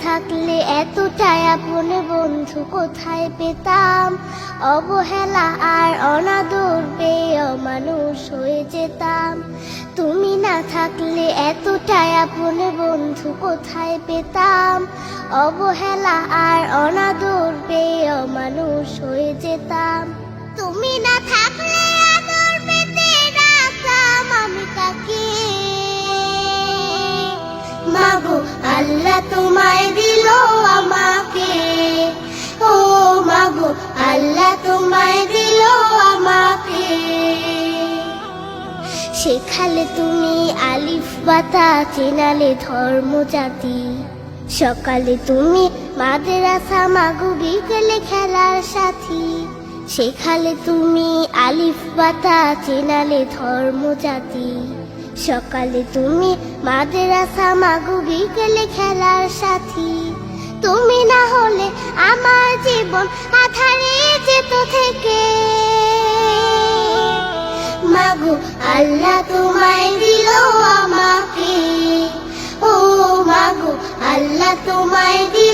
থাকলে এতটাই আপন বন্ধু কোথায় পেতাম, অবহেলা আর অনাদর পেয়ে অমানুষ হয়ে যেতাম। তুমি না থাকলে এতটাই আপন বন্ধু কোথায় পেতাম, অবহেলা আর অনাদর পেয়ে অমানুষ হয়ে যেতাম। তুমি না থাকলে আদর পেতে রাখতাম আমি তাকে। মাগো আল্লাহ তোমায় দিল আমাকে, ও মাগো আল্লাহ তোমায় দিল আমাকে। শেখালে তুমি আলিফ বাতা, চেনালে ধর্ম জাতি। সকালে তুমি মাদ্রাসা, মাগো বিকেলে খেলার সাথী। শেখালে তুমি আলিফ বাতা, চেনালে ধর্ম জাতি। সকালে তুমি মাদ্রাসা, মাগো বিকেলে খেলার সাথী। তুমি না হলে আমার জীবন আধারে যেত থেকে। মাগো আল্লাহ তোমায় দিল আমাকে, ও মাগো আল্লাহ তোমায় দিল